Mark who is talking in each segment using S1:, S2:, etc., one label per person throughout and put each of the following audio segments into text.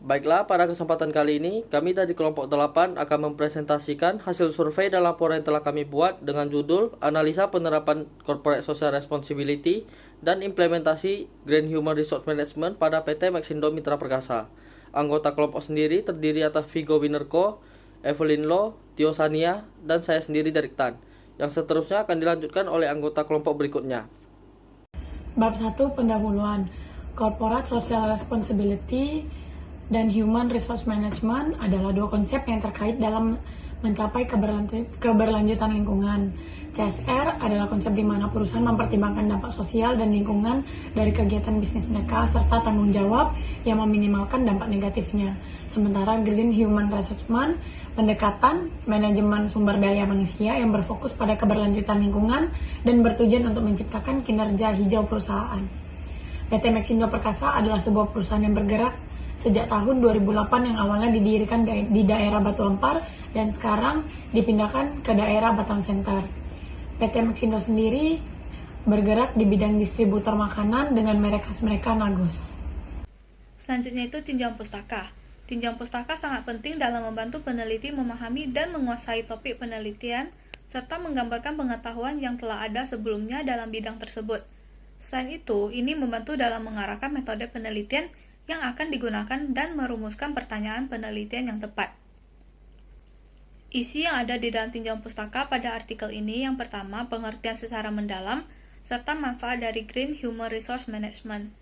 S1: Baiklah, pada kesempatan kali ini, kami dari kelompok 8 akan mempresentasikan hasil survei dan laporan yang telah kami buat dengan judul Analisa Penerapan Corporate Social Responsibility dan Implementasi Green Human Resource Management pada PT Maxindo Mitra Perkasa. Anggota kelompok sendiri terdiri atas Vigo Winerko, Evelyn Lo, Tio Sania, dan saya sendiri dari TAN. Yang seterusnya akan dilanjutkan oleh anggota kelompok berikutnya.
S2: Bab 1 pendahuluan. Corporate Social Responsibility dan Human Resource Management adalah dua konsep yang terkait dalam mencapai keberlanjutan lingkungan. CSR adalah konsep di mana perusahaan mempertimbangkan dampak sosial dan lingkungan dari kegiatan bisnis mereka serta tanggung jawab yang meminimalkan dampak negatifnya. Sementara Green Human Resource Management pendekatan manajemen sumber daya manusia yang berfokus pada keberlanjutan lingkungan dan bertujuan untuk menciptakan kinerja hijau perusahaan. PT Maxindo Perkasa adalah sebuah perusahaan yang bergerak sejak tahun 2008 yang awalnya didirikan di daerah Batu Ampar dan sekarang dipindahkan ke daerah Batam Center. PT Maxindo sendiri bergerak di bidang distributor makanan dengan merek khas mereka Nagos.
S3: Selanjutnya itu tinjauan pustaka. Tinjauan pustaka sangat penting dalam membantu peneliti memahami dan menguasai topik penelitian serta menggambarkan pengetahuan yang telah ada sebelumnya dalam bidang tersebut. Selain itu, ini membantu dalam mengarahkan metode penelitian yang akan digunakan dan merumuskan pertanyaan penelitian yang tepat. Isi yang ada di dalam tinjauan pustaka pada artikel ini yang pertama, pengertian secara mendalam, serta manfaat dari Green Human Resource Management.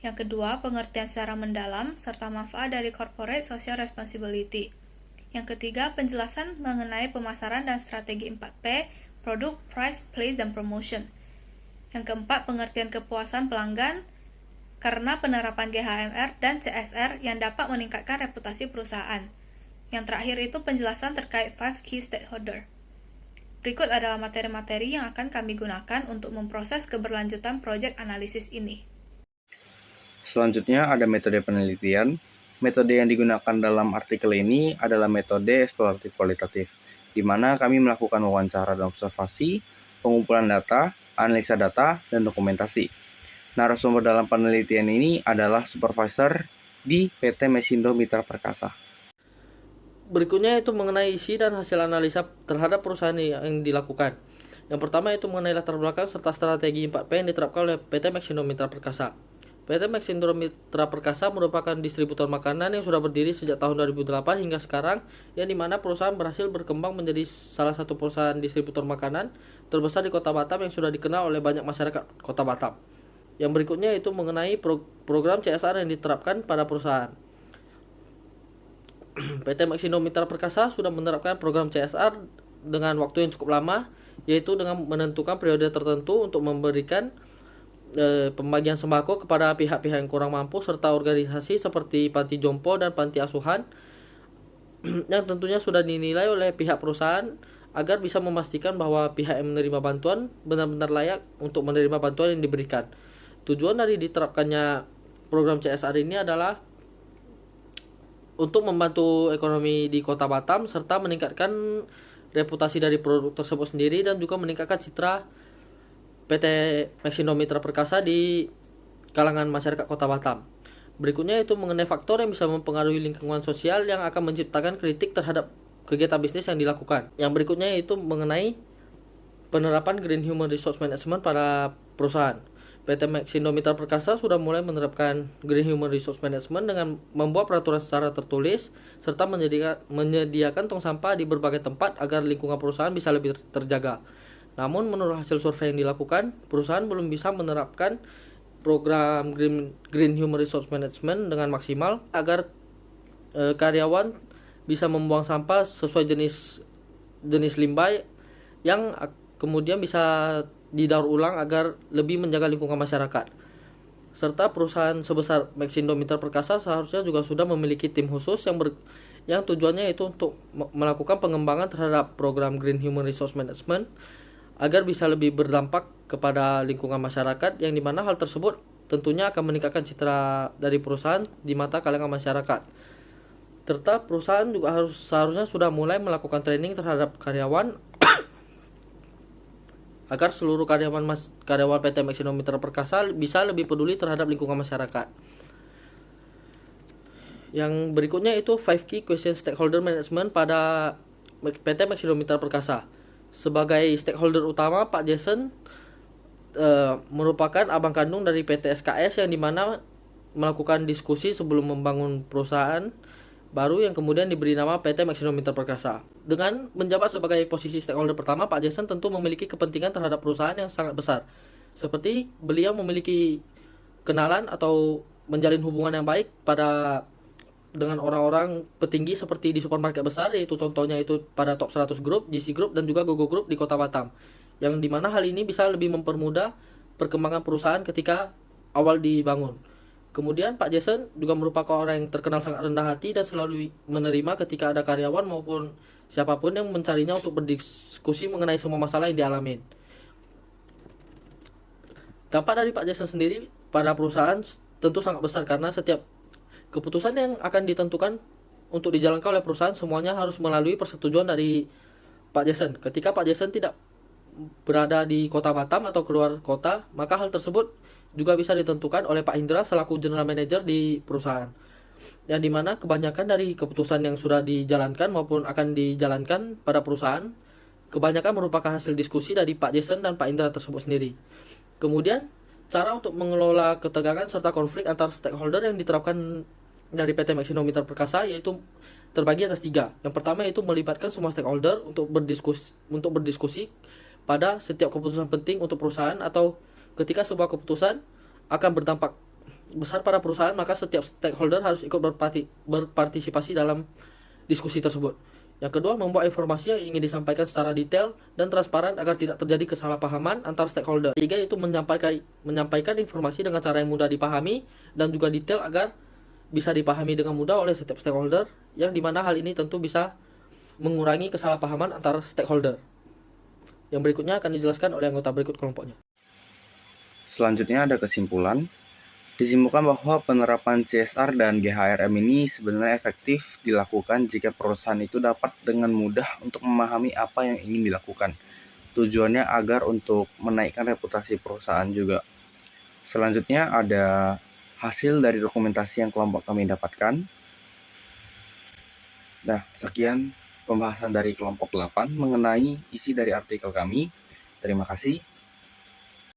S3: Yang kedua, pengertian secara mendalam, serta manfaat dari Corporate Social Responsibility. Yang ketiga, penjelasan mengenai pemasaran dan strategi 4P, Product, Price, Place, dan Promotion. Yang keempat, pengertian kepuasan pelanggan, karena penerapan GHMR dan CSR yang dapat meningkatkan reputasi perusahaan. Yang terakhir itu penjelasan terkait 5 key stakeholder. Berikut adalah materi-materi yang akan kami gunakan untuk memproses keberlanjutan proyek analisis ini.
S4: Selanjutnya ada metode penelitian. Metode yang digunakan dalam artikel ini adalah metode eksploratif kualitatif, di mana kami melakukan wawancara dan observasi, pengumpulan data, analisa data, dan dokumentasi. Narasumber dalam penelitian ini adalah supervisor di PT Maxindo Mitra Perkasa.
S1: Berikutnya itu mengenai isi dan hasil analisa terhadap perusahaan yang dilakukan. Yang pertama itu mengenai latar belakang serta strategi 4P yang diterapkan oleh PT Maxindo Mitra Perkasa. PT Maxindo Mitra Perkasa merupakan distributor makanan yang sudah berdiri sejak tahun 2008 hingga sekarang, yang dimana perusahaan berhasil berkembang menjadi salah satu perusahaan distributor makanan terbesar di Kota Batam yang sudah dikenal oleh banyak masyarakat Kota Batam. Yang berikutnya itu mengenai program CSR yang diterapkan pada perusahaan. PT Maxindo Mitra Perkasa sudah menerapkan program CSR dengan waktu yang cukup lama, yaitu dengan menentukan periode tertentu untuk memberikan pembagian sembako kepada pihak-pihak yang kurang mampu serta organisasi seperti panti jompo dan panti asuhan yang tentunya sudah dinilai oleh pihak perusahaan agar bisa memastikan bahwa pihak yang menerima bantuan benar-benar layak untuk menerima bantuan yang diberikan. Tujuan dari diterapkannya program CSR ini adalah untuk membantu ekonomi di Kota Batam serta meningkatkan reputasi dari produk tersebut sendiri dan juga meningkatkan citra PT Maxindo Mitra Perkasa di kalangan masyarakat Kota Batam. Berikutnya itu mengenai faktor yang bisa mempengaruhi lingkungan sosial yang akan menciptakan kritik terhadap kegiatan bisnis yang dilakukan. Yang berikutnya itu mengenai penerapan Green Human Resource Management pada perusahaan. PT Maxindo Mitra Perkasa sudah mulai menerapkan Green Human Resource Management dengan membuat peraturan secara tertulis serta menyediakan tong sampah di berbagai tempat agar lingkungan perusahaan bisa lebih terjaga. Namun menurut hasil survei yang dilakukan, perusahaan belum bisa menerapkan program Green Human Resource Management dengan maksimal agar karyawan bisa membuang sampah sesuai jenis limbah yang kemudian bisa didaur ulang agar lebih menjaga lingkungan masyarakat. Serta perusahaan sebesar Maxindo Mitra Perkasa seharusnya juga sudah memiliki tim khusus yang tujuannya itu untuk melakukan pengembangan terhadap program Green Human Resource Management agar bisa lebih berdampak kepada lingkungan masyarakat, yang dimana hal tersebut tentunya akan meningkatkan citra dari perusahaan di mata kalangan masyarakat. Serta perusahaan juga seharusnya sudah mulai melakukan training terhadap karyawan agar seluruh karyawan PT Maxindo Mitra Perkasa bisa lebih peduli terhadap lingkungan masyarakat. Yang berikutnya itu 5 key question stakeholder management pada PT Maxindo Mitra Perkasa. Sebagai stakeholder utama, Pak Jason merupakan abang kandung dari PT SKS yang dimana melakukan diskusi sebelum membangun perusahaan baru yang kemudian diberi nama PT Maxindo Mitra Perkasa. Dengan menjabat sebagai posisi stakeholder pertama, Pak Jason tentu memiliki kepentingan terhadap perusahaan yang sangat besar. Seperti beliau memiliki kenalan atau menjalin hubungan yang baik dengan orang-orang petinggi seperti di supermarket besar, yaitu contohnya itu pada Top 100 Group, GC Group, dan juga Gogo Group di Kota Batam. Yang dimana hal ini bisa lebih mempermudah perkembangan perusahaan ketika awal dibangun. Kemudian Pak Jason juga merupakan orang yang terkenal sangat rendah hati dan selalu menerima ketika ada karyawan maupun siapapun yang mencarinya untuk berdiskusi mengenai semua masalah yang dialami. Dampak dari Pak Jason sendiri pada perusahaan tentu sangat besar karena setiap keputusan yang akan ditentukan untuk dijalankan oleh perusahaan semuanya harus melalui persetujuan dari Pak Jason. Ketika Pak Jason tidak berada di Kota Batam atau keluar kota, maka hal tersebut juga bisa ditentukan oleh Pak Indra selaku General Manager di perusahaan. Yang dimana kebanyakan dari keputusan yang sudah dijalankan maupun akan dijalankan pada perusahaan, kebanyakan merupakan hasil diskusi dari Pak Jason dan Pak Indra tersebut sendiri. Kemudian, cara untuk mengelola ketegangan serta konflik antar stakeholder yang diterapkan dari PT Maxindo Mitra Perkasa yaitu terbagi atas 3. Yang pertama yaitu melibatkan semua stakeholder untuk berdiskusi pada setiap keputusan penting untuk perusahaan atau ketika sebuah keputusan akan berdampak besar pada perusahaan, maka setiap stakeholder harus ikut berpartisipasi dalam diskusi tersebut. Yang kedua, membawa informasi yang ingin disampaikan secara detail dan transparan agar tidak terjadi kesalahpahaman antar stakeholder. Ketiga, yaitu menyampaikan informasi dengan cara yang mudah dipahami dan juga detail agar bisa dipahami dengan mudah oleh setiap stakeholder, yang dimana hal ini tentu bisa mengurangi kesalahpahaman antar stakeholder. Yang berikutnya akan dijelaskan oleh anggota berikut kelompoknya.
S4: Selanjutnya ada kesimpulan. Disimpulkan bahwa penerapan CSR dan GHRM ini sebenarnya efektif dilakukan jika perusahaan itu dapat dengan mudah untuk memahami apa yang ingin dilakukan. Tujuannya agar untuk menaikkan reputasi perusahaan juga. Selanjutnya ada hasil dari dokumentasi yang kelompok kami dapatkan. Nah, sekian pembahasan dari kelompok 8 mengenai isi dari artikel kami. Terima kasih.